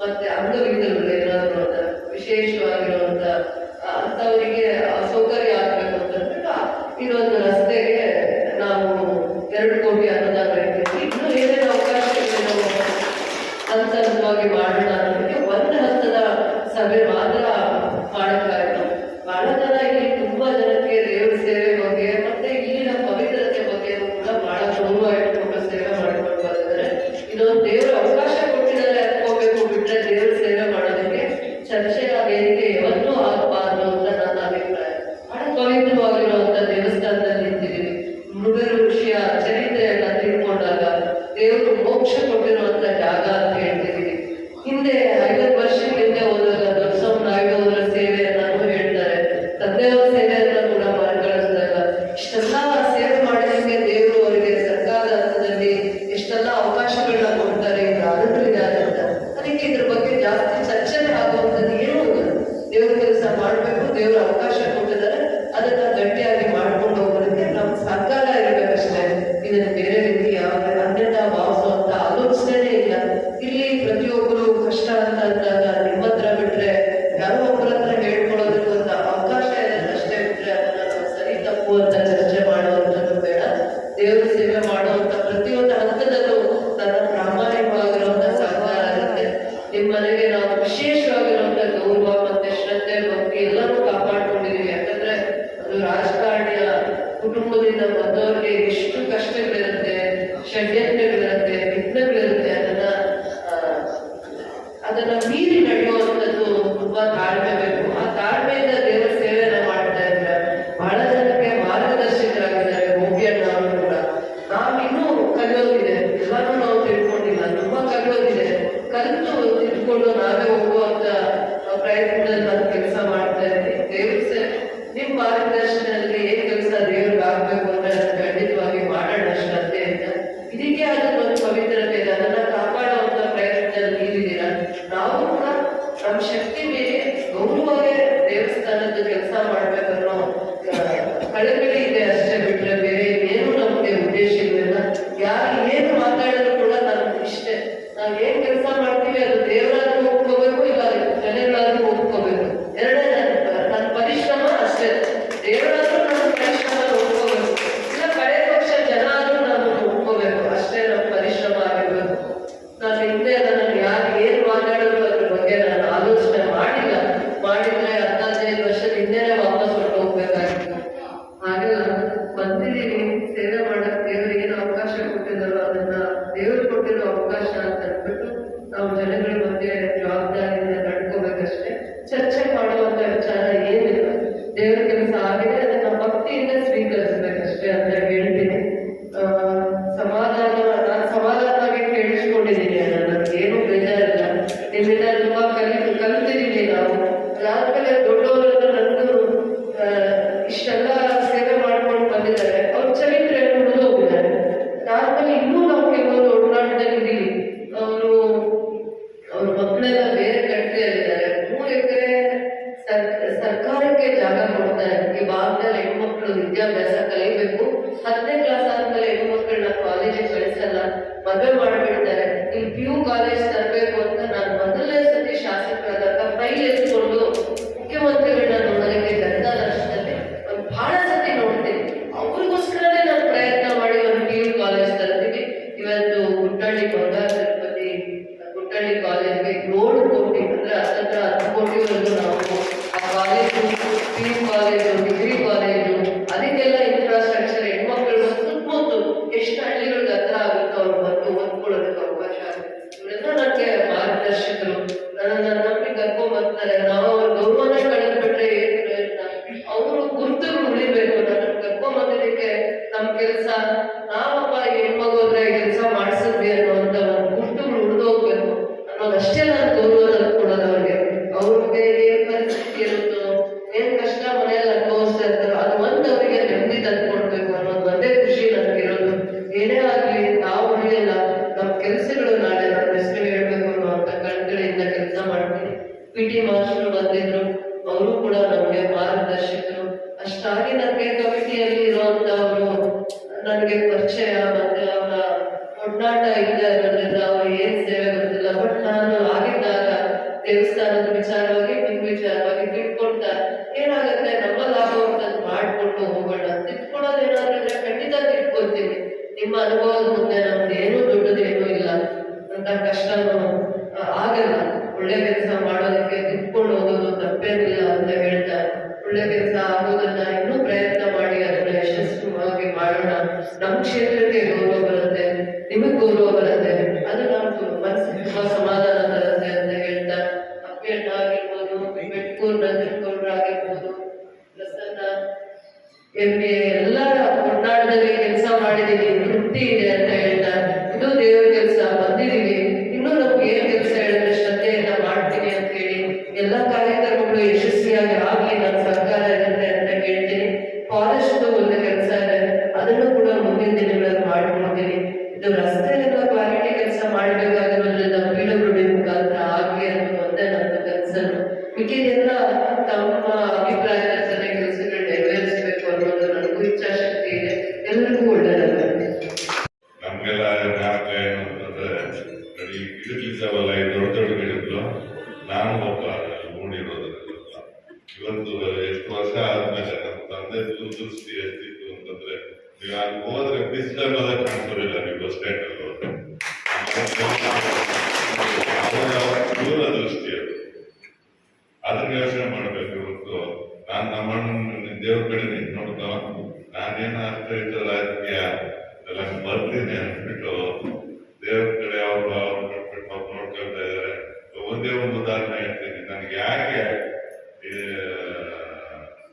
ಮತ್ತೆ ಅಂಗವಿಕಲರು ಏನಾದ್ರು ವಿಶೇಷವಾಗಿರುವಂತ ಅಂತವರಿಗೆ ಸೌಕರ್ಯ ಆಗ್ಬೇಕು ಅಂತಂದ್ರೆ ಇದೊಂದು ರಸ್ತೆಗೆ ನಾವು 2 ಕೋಟಿ ಅನುದಾನ ಇಟ್ಟಿದ್ವಿ. ಇನ್ನು ಏನೇನು ಅವಕಾಶಗಳಿದೆ ನಾವು ಹಂತವಾಗಿ ಮಾಡೋಣ ಅನ್ನೋದಕ್ಕೆ 1 ಹಂತದ ಸಭೆ ಮಾತ್ರ ಮಾಡಕ್ಕಾಯ್ತು. ಬಹಳ ಜನ ಇಲ್ಲಿ ತುಂಬಾ ಜನಕ್ಕೆ ದೇವರ ಸೇವೆ ಬಗ್ಗೆ ಮತ್ತೆ ಇಲ್ಲಿನ ಪವಿತ್ರತೆ ಬಗ್ಗೆ ಕೂಡ ಬಹಳ ಗೌರವ ಇಟ್ಕೊಂಡು ಸೇವೆ ಮಾಡ್ಕೊಂಡು ಬಂದಿದ್ದಾರೆ. ಇದೊಂದು ದೇವರ ಅವಕಾಶ ಕೊಟ್ಟಿದ್ದಾರೆ ಅನ್ಕೋಬೇಕು, ಬಿಟ್ರೆ ದೇವರ ಸೇವೆ ಮಾಡೋದಕ್ಕೆ ಚರ್ಚೆಯ ವೇದಿಕೆ ಯಾವತ್ತೂ ಆಗಬಾರ್ದು ಅಂತ ನನ್ನ ಅಭಿಪ್ರಾಯ. ಬಹಳ ಪವಿತ್ರವಾಗಿರುವಂತ ದೇವಸ್ಥಾನದಲ್ಲಿ ನಿಂತಿದ್ದೀವಿ. ಮೃಗರು ಋಷಿಯ ಚರಿತ್ರೆಯನ್ನ ತಿಳ್ಕೊಂಡಾಗ ದೇವರು ಮೋಕ್ಷ ಕೊಟ್ಟಿರುವಂತ ಜಾಗ ಅಂತ ಹೇಳ್ತಿದ್ದೀವಿ. ಹಿಂದೆ 50 ವರ್ಷದ ಹಿಂದೆ ಹೋದಾಗ ದೊಡ್ಡಸ್ವಾಮಿ ನಾಯ್ಡು ಅವರ ಸೇವೆಯನ್ನು ಹೇಳ್ತಾರೆ, ತಂದೆಯವರ ಸೇವೆಯನ್ನ ಕೂಡ ಮರುಕಳಿಸಿದಾಗ ಇಷ್ಟೆಲ್ಲ ಸೇವೆ ಮಾಡೋದಕ್ಕೆ ದೇವರು ಅವರಿಗೆ ಸರ್ಕಾರದ ಹಂತದಲ್ಲಿ ಎಷ್ಟೆಲ್ಲ ಅವಕಾಶಗಳನ್ನ ಕೊಡ್ತಾರೆ, ಈಗ ಆಡಳಿತರಿದ್ದಾರೆ ಅಂತ. ಅದಕ್ಕೆ ಇದ್ರ ಬಗ್ಗೆ ಜಾಸ್ತಿ ಚರ್ಚನೆ ಆಗುವಂಥದ್ದು ಏನೂ ಇಲ್ಲ. ದೇವ್ರ ಕೆಲಸ ಮಾಡಬೇಕು, ದೇವರ ಅವಕಾಶ ಕೊಟ್ಟಿದ್ದಾರೆ, ಅದನ್ನ ಗಟ್ಟಿಯಾಗಿ ಮಾಡ್ಕೊಂಡು ಹೋಗೋದಕ್ಕೆ ನಮ್ಮ ಸರ್ಕಾರ ಇರಬೇಕಷ್ಟೇ. ಇದನ್ನ ಬೇರೆ ರೀತಿ ಯಾವುದೇ ಅನ್ಯತಾ ಭಾವಿಸುವಂತ ಆಲೋಚನೆ ಇಲ್ಲ. ಇಲ್ಲಿ ಪ್ರತಿಯೊಬ್ಬರು ಕಷ್ಟ ಅಂತ ಅಂದಾಗ ನಿಮ್ಮ ಹತ್ರ ಬಿಟ್ರೆ ಯಾರೋ ಒಬ್ಬರ ಹತ್ರ ಹೇಳ್ಕೊಳ್ಳೋದಕ್ಕೆ ಒಂದು ಅವಕಾಶ ಇದೆ ಅಷ್ಟೇ, ಬಿಟ್ರೆ ಅದನ್ನ ನಾವು ಸರಿ ತಪ್ಪು ಅಂತ ಚರ್ಚೆ ಮಾಡುವಂಥದ್ದು ಬೇಡ. ದೇವರ ಸೇವೆ ಮಾಡುವಂತ ಪ್ರತಿಯೊಂದು ಹಂತದಲ್ಲೂ ನನ್ನ ಪ್ರಾಮಾಣಿಕವಾಗಿರುವಂತ ಸಹಕಾರ ಇರುತ್ತೆ. ನಿಮ್ಮ ಮನೆಗೆ ನಾವು ವಿಶೇಷವಾಗಿರುವಂತ ಗೌರವ ಮತ್ತೆ ಶ್ರದ್ಧೆ ಭಕ್ತಿ ಎಲ್ಲರೂ ಕಾಪಾಡ್ಕೊಂಡಿದೀವಿ. ಯಾಕಂದ್ರೆ ಅದು ರಾಜಕಾರಣಿಯ ಕುಟುಂಬದಿಂದ ಬಂದವರಿಗೆ ಎಷ್ಟು ಕಷ್ಟಗಳಿರುತ್ತೆ, ಷಡ್ಯಂತ್ರಗಳಿರುತ್ತೆ, ವಿಘ್ನಗಳಿರುತ್ತೆ. ಅದನ್ನ ಮೀರಿ ನಡೆಯುವಂಥದ್ದು ತುಂಬಾ ತಾಳ್ಮೆ ಬೇಕು. ಆ ತಾಳ್ಮೆಯಿಂದ ದೇವರ ಸೇವೆಯನ್ನ ಮಾಡ್ತಾ ಇದ್ರೆ ಬಹಳ ಜನಕ್ಕೆ ಮಾರ್ಗದರ್ಶಕರಾಗಿದ್ದಾರೆ. ಗೋಪಿಯಣ್ಣ ಅವರು ಕೂಡ ನಾವಿನ್ನೂ ಕಲಿಯೋದಿದೆ, ಎಲ್ಲಾನು ನಾವು ತಿಳ್ಕೊಂಡಿಲ್ಲ, ತುಂಬಾ ಕಲಿಯೋದಿದೆ. ಕಲಿತು ತಿಳ್ಕೊಂಡು ನಾವೇ ಹೋಗುವಂತ ಪ್ರಯತ್ನದಲ್ಲಿ ನಾನು ಕೆಲಸ ಮಾಡ್ತಾ ಇದ್ದೀನಿ. ದೇವ್ರ ನಿಮ್ ಮಾರ್ಗದರ್ಶನದಲ್ಲಿ ಏನ್ ಕೆಲಸ ದೇವ್ರಿಗೆ ಆಗ್ಬೇಕು ಅಂದ್ರೆ ಖಂಡಿತವಾಗಿ ಮಾಡೋಣ ಶ್ರದ್ಧೆಯಿಂದ. ಇದಕ್ಕೆ ಆದ ಒಂದು ಪವಿತ್ರತೆ ಇದೆ, ಅದನ್ನ ಕಾಪಾಡುವಂತ ಪ್ರಯತ್ನದಲ್ಲಿ ನೀವಿದ್ದೀರಾ. ನಮ್ಮ ಶಕ್ತಿ ಮೀರಿ ಗೌರವವಾಗಿ ದೇವಸ್ಥಾನದ ಕೆಲಸ ಮಾಡ್ಬೇಕನ್ನೋ ಕಳಕಳಿ ಇದೆ ಅಷ್ಟೇ ಬಿಟ್ರೆ ಬೇರೆ ಏನು ನಮಗೆ ಉದ್ದೇಶ ಇಲ್ಲ. ಯಾರು ಏನು ಮಾತಾಡಿದ್ರು ಕೂಡ ನಮ್ಗೆ ಇಷ್ಟೇ, ನಾವ್ ಏನ್ ಕೆಲಸ ಮಾಡ್ತೀವಿ ಅದು ದೇವರಾದ್ರೂ ಒಪ್ಕೋಬೇಕು, ಇಲ್ಲ ಜನಗಳಾದ್ರೂ ಒಪ್ಕೋಬೇಕು. ಎರಡೇ ನನ್ನ ಪರಿಶ್ರಮ ಅಷ್ಟೇ. ದೇವರಾದ್ರೂ ನನ್ನ ಪರಿಶ್ರಮ ಒಪ್ಕೋಬೇಕು, ಇಲ್ಲ ಕಡೆ ಪಕ್ಷ ಜನ ಆದ್ರೂ ನಾನು ಒಪ್ಕೋಬೇಕು. ಅಷ್ಟೇ ನಮ್ಮ ಪರಿಶ್ರಮ ಆಗಿರ್ಬೇಕು. ನಾನು ಹಿಂದೆ ನಾನು ಯಾರು ಏನ್ ಮಾತಾಡೋದು ಅದ್ರ ಬಗ್ಗೆ ನಾನು ಆಲೋಚನೆ ಮಾಡಿಲ್ಲ. ಮಾಡಿದ್ರೆ 15 ವರ್ಷದ ಹಿಂದೆನೆ ವಾಪಸ್ ಹೊರಟು ಹೋಗ್ಬೇಕಾಗಿತ್ತು. ಹಾಗೆಲ್ಲ ಬಂದಿದ್ದೀವಿ ಸೇವೆ ಮಾಡಕ್. ದೇವರು ಏನು ಅವಕಾಶ ಕೊಟ್ಟಿದ್ದಾರೋ ಅದನ್ನ ದೇವರು ಕೊಟ್ಟಿರೋ ಅವಕಾಶ ಅಂತ ಅಂದ್ಬಿಟ್ಟು ನಾವು ಜನಗಳ ಬಗ್ಗೆ ಜವಾಬ್ದಾರಿಯಿಂದ ನಡ್ಕೋಬೇಕಷ್ಟೇ. ಚರ್ಚೆ ಮಾಡುವಂತ ವಿಚಾರ ಏನಿಲ್ಲ. ದೇವರ ಕೆಲಸ ಆಗಿದೆ, ಅದನ್ನ ಭಕ್ತಿಯಿಂದ ಸ್ವೀಕರಿಸ್ಬೇಕಷ್ಟೇ ಅಂತ ಹೇಳ್ತೀನಿ. ಸಮಾಧಾನ, ನಾನು ಸಮಾಧಾನವಾಗಿ ಕೇಳಿಸ್ಕೊಂಡಿದ್ದೀನಿ. ನನಗೇನು ಬೇಜಾರಿಲ್ಲ. ನಿಮ್ಮಿಂದ ತುಂಬಾ ಕಲಿತಿದ್ದೀನಿ ನಾವು. ಅದಾದ್ಮೇಲೆ ದೊಡ್ಡವರನ್ನ ನಂದು ಇಷ್ಟೆಲ್ಲ ಸೇವೆ ಮಾಡ್ಕೊಂಡು ಬಂದಿದ್ದಾರೆ. ಅವ್ರ ಚರಿತ್ರೆ ಉಳಿದು ಹೋಗಿದ್ದಾರೆ. ಅದಾದ್ಮೇಲೆ ಇನ್ನೂ ನಾವು ಕೆಲವರು ಒಡನಾಟದಲ್ಲಿದ್ದೀವಿ. ಅವ್ರ ಮಕ್ಕಳೆಲ್ಲ ಬೇರೆ ಕಂಟ್ರಿಯಲ್ಲಿದ್ದಾರೆ. 3 ಎಕರೆ ಸರ್ಕಾರಕ್ಕೆ ಜಾಗ ಕೊಡ್ತಾರೆ. ಈ ಭಾಗದಲ್ಲಿ ಹೆಣ್ಮಕ್ಳು ವಿದ್ಯಾಭ್ಯಾಸ ಕಲಿಬೇಕು. 10ನೇ ಕ್ಲಾಸ್ ಆದ್ಮೇಲೆ ಹೆಣ್ಮಕ್ಳನ್ನ ಕಾಲೇಜಿಗೆ ಕಳಿಸಲ್ಲ, ಮದುವೆ ಮಾಡಿಬಿಡ್ತಾರೆ. ಇಲ್ಲಿ PU ಕಾಲೇಜ್ ತರಬೇಕು ಅಂತ ನಾನು ಮೊದಲನೇ ಸತಿ ಶಾಸಕರಾದಾಗ ಫೈಲ್ ಎತ್ಕೊಂಡು ಮುಖ್ಯಮಂತ್ರಿಗಳನ್ನ ನೋಡೋದಕ್ಕೆ ಜನತಾ ರಾಷ್ಟ್ರದಲ್ಲಿ ಬಹಳ ಸತಿ ನೋಡ್ತೀನಿ. ಅವ್ರಿಗೋಸ್ಕರನೇ ನಾನು ಪ್ರಯತ್ನ ಮಾಡಿ ಒಂದು PU ಕಾಲೇಜ್ ತರ್ತೀನಿ. ಇವತ್ತು ಗುಟ್ಟಳ್ಳಿ ಬಂಗಾರ ತಿರುಪತಿ ಗುಟ್ಟಳ್ಳಿ ಕಾಲೇಜ್ಗೆ 7 ಕೋಟಿ ಅಂದ್ರೆ 10 ಕೋಟಿವರೆಗೂ ನಾವು ಆ college, PU college, degree college, ಅದಕ್ಕೆಲ್ಲ ಇನ್ಫ್ರಾಸ್ಟ್ರಕ್ಚರ್ ಹೆಣ್ಮಕ್ಳಿಗೆ ಸುತ್ತಮುತ್ತ ಎಷ್ಟು ಹಳ್ಳಿಗಳಿಗೆ ಹತ್ರ ಆಗುತ್ತೋ ಅವ್ರು ಬಂದು ಓದ್ಕೊಳ್ಳೋದಕ್ಕೆ ಅವಕಾಶ ಆಗುತ್ತೆ. ಇವರೆಲ್ಲ ನನಗೆ ಮಾರ್ಗದರ್ಶಕರು. ನನ್ನ ನಂಬಿ ಕರ್ಕೊಂಡ್ ಬರ್ತಾರೆ. ನಾವು ಅವ್ರ ಗೌರವನ ಕಳೆದ್ಬಿಟ್ರೆ ಏನ್ ಪ್ರಯತ್ನ? ಅವರು ಗುರುತುಗಳು ಉಳಿಬೇಕು. ನನ್ನ ಕರ್ಕೊಂಡ್ ಬಂದಿದ್ದಕ್ಕೆ ನಮ್ ಕೆಲಸ, ನಾವಪ್ಪ ಹೆಣ್ಮಗೋದ್ರೆ ಕೆಲಸ ಮಾಡಿಸಿದ್ವಿ ಅನ್ನುವಂತ ಒಂದು ಗುರುತುಗಳು ಉಳಿದೋಗ್ಬೇಕು ಅನ್ನೋದಷ್ಟೇ ನಾನು ಗೌರವ ಕೊಡೋದು ಅವ್ರಿಗೆ. ಅವ್ರಿಗೆ ಏನ್ ಪರಿಸ್ಥಿತಿ ಇರುತ್ತೋ, ಏನ್ ಕಷ್ಟ ಮನೆಯಲ್ಲಿ ಅನುಭವಿಸ್ತಾ ಇರ್ತಾರೋ ಅದು ಒಂದು ಅವರಿಗೆ ನೆಮ್ಮದಿ ತಂದ್ಕೊಡ್ಬೇಕು ಅನ್ನೋದು ಒಂದೇ ಖುಷಿ ನನಗಿರೋದು. ಏನೇ ಆಗ್ಲಿ ನಾವು ಉಳಿಯಲ್ಲ, ನಮ್ಮ ಕೆಲಸಗಳು ನಾಳೆ ನಮ್ಮ ಹೆಸರು ಹೇಳ್ಬೇಕು ಅನ್ನುವಂತ ಕಣ್ಗಳಿಂದ ಕೆಲಸ ಮಾಡ್ತೀನಿ. PT ಮಾಸ್ಟರ್ ಬಂದಿದ್ರು, ಅವರು ಕೂಡ ನಮ್ಗೆ ಮಾರ್ಗದರ್ಶಕರು. ಅಷ್ಟಾಗಿ ನನಗೆ ಕಮಿಟಿಯಲ್ಲಿ ಇರುವಂತವರು ನನಗೆ ಪರಿಚಯ ಮತ್ತೆ ಅವರ ಒಡನಾಟ ಇಲ್ಲ ಇರೋದ್ರಿಂದ ಅವ್ರು ಏನ್ ಸೇವೆ ಗೊತ್ತಿಲ್ಲ. ಬಟ್ ನಾನು ಆಗಿದ್ದಾಗ ದೇವಸ್ಥಾನದ ವಿಚಾರವಾಗಿ ನಿಮ್ ವಿಚಾರವಾಗಿ ತಿಳ್ಕೊಳ್ತಾ ಏನಾಗುತ್ತೆ ನಮ್ಮಲ್ಲಾಗುವಂಥದ್ದು ಮಾಡ್ಕೊಂಡು ಹೋಗೋಣ. ತಿಳ್ಕೊಳ್ಳೋದೇನಾದ್ರೆ ಖಂಡಿತ ತಿಳ್ಕೊಳ್ತೀನಿ. ನಿಮ್ಮ ಅನುಭವದ ಮುಂದೆ ನಮ್ದು ಏನೂ ದೊಡ್ಡದೇನೂ ಇಲ್ಲ ಅಂತ ಕಷ್ಟನೂ ಆಗಲ್ಲ. ಒಳ್ಳೆ ಕೆಲಸ ಮಾಡೋದಕ್ಕೆ ತಿಳ್ಕೊಂಡು ಹೋಗೋದು ತಪ್ಪೇನಿಲ್ಲ ಅಂತ ಹೇಳ್ತಾ, ಒಳ್ಳೆ ಕೆಲಸ ಆಗೋದನ್ನ ಇನ್ನೂ ಪ್ರಯತ್ನ ಮಾಡಿ ಅದನ್ನ ಯಶಸ್ವಿಯಾಗಿ ಮಾಡೋಣ. ನಮ್ಮ ಕ್ಷೇತ್ರಕ್ಕೆ ಗೌರವ ಬರುತ್ತೆ, ನಿಮಗ್ ಗೌರವ ಬರುತ್ತೆ. ಅದು ನಮ್ದು ಮನಸ್ಸಿಗೆ ತುಂಬಾ ಸಮಾಧಾನ ತರುತ್ತೆ ಅಂತ ಹೇಳ್ತಾ, ಅಪ್ಪಣ್ಣ ಆಗಿರ್ಬೋದು, ಬೆಟ್ಕೂರ್ ನಂಜನಗೌಡರಾಗಿರ್ಬೋದು, ಪ್ರಸನ್ನ MA ಎಲ್ಲ ಒಡನಾಟದಲ್ಲಿ ಕೆಲಸ ಮಾಡಿದೀವಿ, ತೃಪ್ತಿ ಇದೆ ಅಂತ ಹೇಳ್ತಾ, ಇದು ದೇವರ ಕೆಲಸ ಬಂದಿದೀವಿ. ಇನ್ನೂ ನಮ್ಗೆ ಏನ್ ಕೆಲಸ ಹೇಳಿದ್ರೆ ಶ್ರದ್ಧೆಯಿಂದ ಮಾಡ್ತೀನಿ ಅಂತ ಹೇಳಿ ಎಲ್ಲ ಕಾರ್ಯಕ್ರಮಗಳು ಯಶಸ್ವಿಯಾಗಿ ಆಗ್ಲಿ. ನನ್ನ ಸರ್ಕಾರ ಇರುತ್ತೆ ಅಂತ ಹೇಳ್ತೀನಿ. ಫಾರೆಸ್ಟ್ ಒಂದು ಕೆಲಸ ಇದೆ, ಅದನ್ನು ಕೂಡ ಮುಂದಿನ ದಿನಗಳಲ್ಲಿ ಮಾಡ್ಕೊಡ್ತೀನಿ. ಇದು ರಸ್ತೆ ಎಲ್ಲ ಕ್ವಾಲಿಟಿ ಕೆಲಸ ಮಾಡ್ಬೇಕಾಗಿರೋದ್ರಿಂದ PWD ಮುಖಾಂತರ ಆಗ್ಲಿ ಅನ್ನೋದು ಒಂದೇ ನನ್ನ ಕನಸನ್ನು. ಮಿಕ್ಕಿದೆಲ್ಲ ತಮ್ಮ ಅಭಿಪ್ರಾಯದ ಜೊತೆ ಕೆಲಸಗಳು ನೆರವೇರಿಸಬೇಕು ಅನ್ನೋದು ನನಗೂ ಇಚ್ಛಾಶಕ್ತಿ ಇದೆ. ಎಲ್ಲರಿಗೂ ಒಳ್ಳೆಯದಾಗುತ್ತೆ. ನಮ್ಗೆಲ್ಲ ಜ್ಞಾಪಕ ಏನು ಅಂತಂದ್ರೆ, ಈ ಗಿಡಗಳಿದ್ದಾವಲ್ಲ, ಈ ದೊಡ್ಡ ದೊಡ್ಡ ಗಿಡಗಳು, ನಾನು ಒಬ್ಬ ನೋಡಿರೋದ್ರಿಂದ ಇವತ್ತು ಎಷ್ಟು ವರ್ಷ ಆದ್ಮೇಲೆ ನಮ್ಮ ತಂದೆ ದೂರದೃಷ್ಟಿ ಎಷ್ಟಿತ್ತು ಅಂತಂದ್ರೆ, ನೀವು ಅಲ್ಲಿ ಹೋದ್ರೆ ಬಿಸಿಲು ಅನ್ನೋದೇ ಕಾಣಿಸೋದಿಲ್ಲ. ನೀವು ಬಸ್ ಸ್ಟ್ಯಾಂಡ್ ಅಲ್ಲಿ ಹೋದ್ರೆ ದೂರದೃಷ್ಟಿ ಅದು. ಅದನ್ನ ಯೋಚನೆ ಮಾಡ್ಬೇಕು. ಇವತ್ತು ನಾನು ನಮ್ಮಣ್ಣ ದೇವ್ರ ಕಡೆ ನಿಂತು ನೋಡ್ತಾವ, ನಾನೇನು ಅರ್ಥ ಇತ್ತು ರಾಜಕೀಯ ಎಲ್ಲ ಬರ್ತೀನಿ ಅಂದ್ಬಿಟ್ಟು ದೇವ್ರ ಕಡೆ ಅವ್ರು ಬಿಟ್ಬಿಟ್ಟು ಅವ್ರು ನೋಡ್ಕೊಳ್ತಾ ಇದ್ದಾರೆ. ಒಂದೇ ಒಂದು ಉದಾಹರಣೆ ಹೇಳ್ತೀನಿ. ನನಗೆ ಯಾಕೆ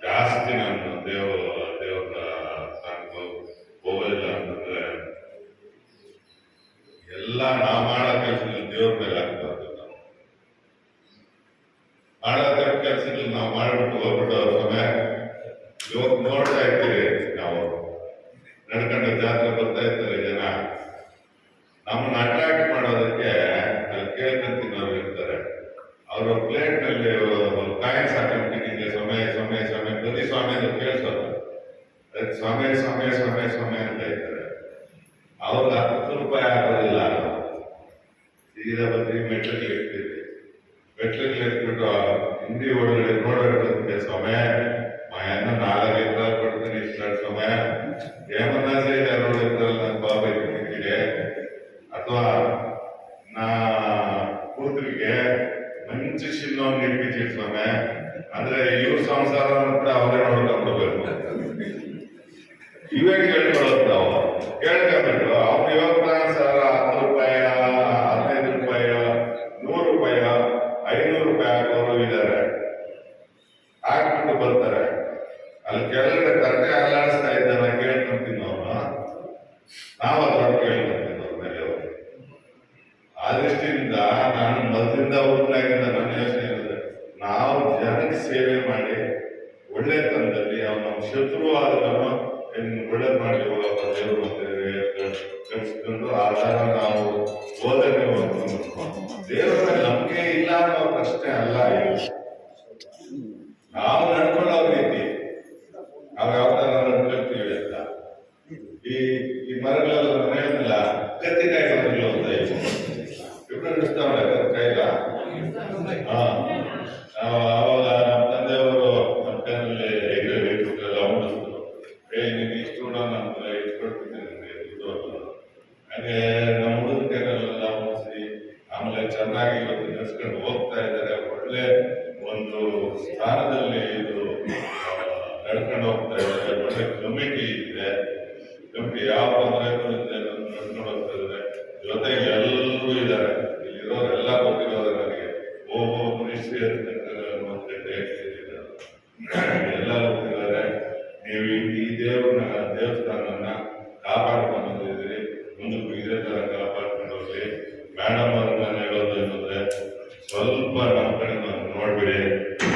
ಜಾಸ್ತಿ ನಾನು ದೇವ್ರ ಸ್ಥಾನಕ್ಕೆ ಹೋಗೋದಿಲ್ಲ ಅಂತಂದ್ರೆ, ಎಲ್ಲ ನಾವು ಮಾಡೋ ಕೆಲಸದಲ್ಲಿ ದೇವ್ರ ಮೇಲೆ ಆಗ್ಬಾರ್ದು. ನಾವು ಮಾಡೋ ಕೆಲಸದಲ್ಲಿ ನಾವು ಮಾಡಿಬಿಟ್ಟು ಹೋಗ್ಬಿಟ್ಟು ಸಮಯ ಇವತ್ತು ನೋಡ್ತಾ ಇರ್ತೀವಿ. ನಾವು ನಡ್ಕೊಂಡು ಜಾತ್ರೆ ಬರ್ತಾ ಇರ್ತಾರೆ ಜನ, ನಮ್ಮನ್ನ ಅಟ್ರಾಕ್ಟ್ ಮಾಡೋದಕ್ಕೆ ಅಲ್ಲಿ ಕೇಳ್ಕೊಂತಿನವ್ರು ಇರ್ತಾರೆ. ಅವ್ರ ಪ್ಲೇಟ್ ಸ್ವಾಮಿ ಅಂತ ಕೇಳಿಸೋಲ್ಲ, ಅದಕ್ಕೆ ಸ್ವಾಮಿ ಸ್ವಾಮಿ ಸ್ವಾಮಿ ಸ್ವಾಮಿ ಅಂತ ಇದ್ದಾರೆ. ಅವ್ರಿಗೆ 10 ರೂಪಾಯಿ ಆಗೋದಿಲ್ಲ. ಸೀದಾ ಬಂದು ಮೆಟ್ಲಿಗೆ ಇರ್ತೀವಿ, ಮೆಟ್ಲಿಗೆ ಇಟ್ಬಿಟ್ಟು ಹಿಂದಿ ಒಳಗಡೆ ನೋಡೋದಕ್ಕೆ ಸಮಯ ಮಾಯನ್ನ 4 ಎಕರೆ ಕೊಡ್ತೀನಿ ಇಷ್ಟ ಸಮಯ ಏಮನ್ನಾಸೆ ಇದೆ ನೋಡಿದ್ರಲ್ಲ ನನ್ನ ಬಾಬಾ ಇಟ್ಟಿಗೆ, ಅಥವಾ ನಾ ಕೂతుರಿಗೆ ಮಂచి ಶಿನ್ನೊಂದು ಇಟ್ಟಿದ್ದೀವಿ ಸಮಯ ಅಂದ್ರೆ ಇವ್ರ ಸಂಸಾರ ಕೂಡ ಅವರೇ ನೋಡ್ಕೊಂಡ್ಬಿಡ್ಬೇಕು. ಇವೇ ಕೇಳ್ಕೊಳ್ಳೋದು ನಾವು ಕೇಳ್ಕೊಂಡ್ಬಿಟ್ಟು ಅವ್ರು ಇವಾಗ ಸರ್ 10 ರೂಪಾಯಿ 15 ರೂಪಾಯಿ 100 ರೂಪಾಯಿ 500 ರೂಪಾಯಿ ಹಾಕೋರು ಇದ್ದಾರೆ, ಹಾಕ್ಬಿಟ್ಟು ಬರ್ತಾರೆ. ಅಲ್ಲಿ ಕೆಳಗಡೆ ತರಕಾರಿ ಅಲ್ಲಾಡಿಸ್ತಾ ಇದ್ದಾನೆ ಕೇಳ್ಕೊಂತೀನಿ ಅವನು, ನಾವು ಅದ್ರೊಳಗೆ ಕೇಳ್ಕೊಂತೀನಿ ಅವ್ರ ಮೇಲೆ. ಅವರು ಆ ದೃಷ್ಟಿಯಿಂದ ನಾನು ಮೊದಲಿಂದ ಊರಿನಾಗಿಂದ ನನ್ನ ಯೋಚನೆ ಇರುತ್ತೆ, ನಾವು ಜನಕ್ಕೆ ಸೇವೆ ಮಾಡಿ ಒಳ್ಳೆ ತಂದಲ್ಲಿ ಅವನ ಶತ್ರು ಆದ್ರೂ ಒಳ್ಳೇದು ಮಾಡಿ ಹೋಗಪ್ಪ ದೇವರು ಮತ್ತೆ ಕಲಿಸ್ಕೊಂಡು ಆಧಾರ ನಾವು ಓದನೆ ದೇವರ ಮೇಲೆ ನಂಬಿಕೆ ಇಲ್ಲ ಅನ್ನೋ ಪ್ರಶ್ನೆ ಅಲ್ಲ. ನಾವು ನಡ್ಕೊಳ್ಳೋ ರೀತಿ ನಾವು ಯಾವ ತರ ನಡ್ಕೊಳ್ತೀವಿ ಅಂತ. ಈ ಮರಗಳೆಲ್ಲ ಹೇಳಿಲ್ಲ ಕತ್ತಿಕಾಯಿ ಮರಗಳು ಅಂತ ಇಬ್ಬರು ನಡೆಸ್ತಾವಲ್ಲ ಕತ್ತಿಕಾಯಿಗ. ಅವಾಗ ನಮ್ಮ ತಂದೆಯವರು ನಮ್ಮ ಕೈನಲ್ಲಿ ಎಲ್ಲ ಉಂಡಿಸ್ತು, ನಿಮಗೆ ಇಷ್ಟು ನಮ್ಗೆ ಇಟ್ಕೊಡ್ತಿದ್ದೀನಿ ದುಡ್ಡು. ಹಾಗೆ ನಮ್ಮ ಹುಡುಗ ಕೈನಲ್ಲೆಲ್ಲ ಉಣಿಸಿ ಆಮೇಲೆ ಚೆನ್ನಾಗಿ ಇವತ್ತು ನಡೆಸ್ಕೊಂಡು ಹೋಗ್ತಾ ಇದ್ದಾರೆ. ಒಳ್ಳೆ ಒಂದು ಸ್ಥಾನದಲ್ಲಿ ಇದು ನಡ್ಕೊಂಡು ಹೋಗ್ತಾ ಇದ್ದಾರೆ. ಒಳ್ಳೆ ಕಮಿಟಿ ಇದೆ. ಕಮಿಟಿ ಯಾವ ನಡ್ಕೊಂಡು ಹೋಗ್ತಾ ಇದ್ದಾರೆ. ಜೊತೆಗೆ ಎಲ್ಲರೂ ಇದ್ದಾರೆ, ಇಲ್ಲಿರೋರೆಲ್ಲ ಗೊತ್ತಿರೋರು ನನಗೆ. ಮಿನಿಸ್ಟ್ರಿ ಎಲ್ಲ ಗೊತ್ತಿದ್ದಾರೆ. ನೀವು ಈ ದೇವಸ್ಥಾನವನ್ನ ಕಾಪಾಡ್ಕೊಂಡು ಬಂದಿದ್ದೀರಿ, ಮುಂದಕ್ಕೂ ಇದೇ ತರ ಕಾಪಾಡ್ಕೊಂಡು ಹೋಗ್ಲಿ. ಮೇಡಮ್ ಅವ್ರನ್ನ ಹೇಳೋದು ಏನಂದ್ರೆ ಸ್ವಲ್ಪ ನಮ್ಮ ಕಡೆ ನೋಡ್ಬಿಡಿ.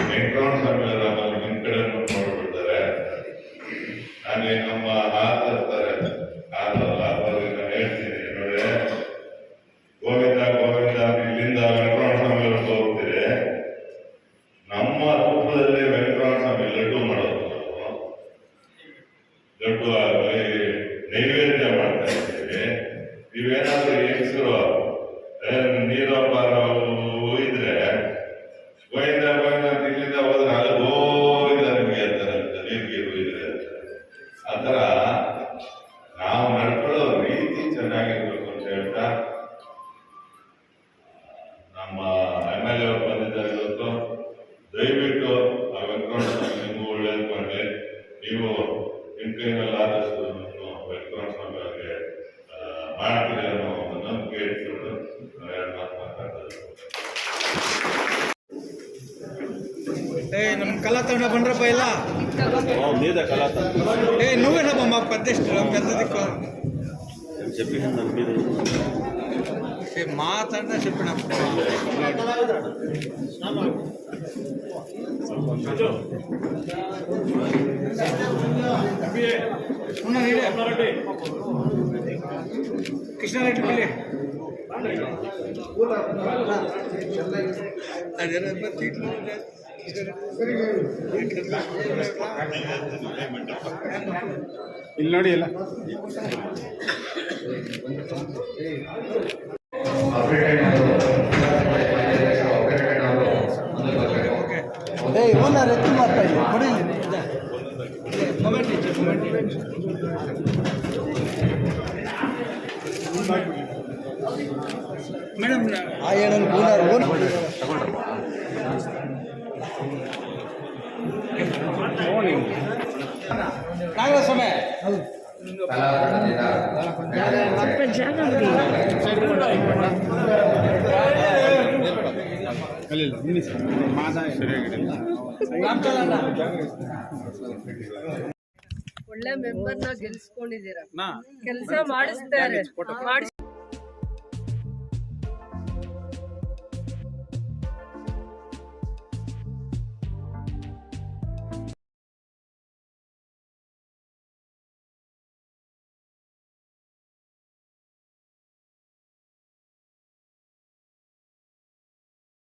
ವೆಂಕಟರಮಣ ಸ್ವಾಮಿ ರಾಮಲ್ಲಿ ನಿಮ್ ಕಡೆ ನೋಡ್ಬಿಡ್ತಾರೆ. ಹಾಗೆ ನಮ್ಮ ಹಾಕ್ತಾರೆ ಅವ್ರಿಗೆ ನಾನು ಹೇಳ್ತೀನಿ ನೋಡಿ, ಗೋವಿಂದ ಗೋವಿಂದ ಇಲ್ಲಿಂದ ವೆಂಕಟರಮಣ ಸ್ವಾಮಿ ಅವ್ರಿಗೆ ಹೋಗ್ತೀರಿ. ನಮ್ಮ ರೂಪದಲ್ಲಿ ವೆಂಕಟರಮಣ ಸ್ವಾಮಿ ಲಡ್ಡು ಮಾಡೋದು, ಲಡ್ಡು ಆಗಲಿ ನೈವೇದ್ಯ ಮಾಡ್ತಾ ಇದ್ದೀವಿ. ನೀವೇನಾದ್ರೂ ಹೆಂಗಸರು ನೀರೊಬ್ಬರ ಒಯ್ದ್ರೆ ಗೋವಿಂದ ಗೋವಿಂದ ಇಲ್ಲಿಂದ ಹೋದ್ರೆ ಅಲ್ಲಿ ಗೋವಿಂದ ನಿಮಗೆ ಅಂತಾರಂತ, ನೀರಿಗೆ ಒಯ್ದ್ರೆ ಅಂತ. ಆ ಥರ ನಾವು ನಡ್ಕೊಳ್ಳೋ ರೀತಿ ಚೆನ್ನಾಗಿರ್ಬೇಕು ಅಂತ ಹೇಳ್ತಾ ನಮ್ಮ MLA ಅವರು ಬಂದಿದ್ದಾರೆ ಇವತ್ತು. ದಯವಿಟ್ಟು ಆ ವೆಂಕಟರಮಣ ಸ್ವಾಮಿ ನಿಮಗೂ ಒಳ್ಳೇದು ಮಾಡಲಿ. ನೀವು ನಿಮ್ಮ ಕೈನಲ್ಲಿ ಆದಷ್ಟು ವೆಂಕಟರಮಣ ಸ್ವಾಮಿ ಅವರಿಗೆ ಮಾಡ್ತೀರಿ ಅನ್ನೋ ಒಂದು ನಂಬಿಕೆ ಇಟ್ಕೊಂಡು ಎರಡು ಮಾತು ಮಾತಾಡ್ತಾರೆ. ನಮ್ಮ ಕಲಾ ತಂಡ ಬಂದ್ರಪ್ಪ ಇಲ್ಲ మీద కళ నువ్వేనప్ప మా పెద్ద దిక్కు చెప్పిన మీద మా తండ్రి చెప్పినప్పుడు కృష్ణారెడ్డి పిల్లి ಇಲ್ಲಿ ನೋಡಿ ಎಲ್ಲ ಓನರ್ ಎತ್ತು ಮಾಡ್ತಾ ಇಲ್ಲ ಕೊಡಿ ಮೇಡಮ್ ಆ ಹೇಳೋದು ಓನರ್ ನಾಗಸ್ವಾಮಿ ಒಳ್ಳೆ ಮೆಂಬರ್ನ ಗೆಲ್ಸ್ಕೊಂಡಿದ್ದೀರಾ, ಕೆಲಸ ಮಾಡಿಸ್ತಾರೆ,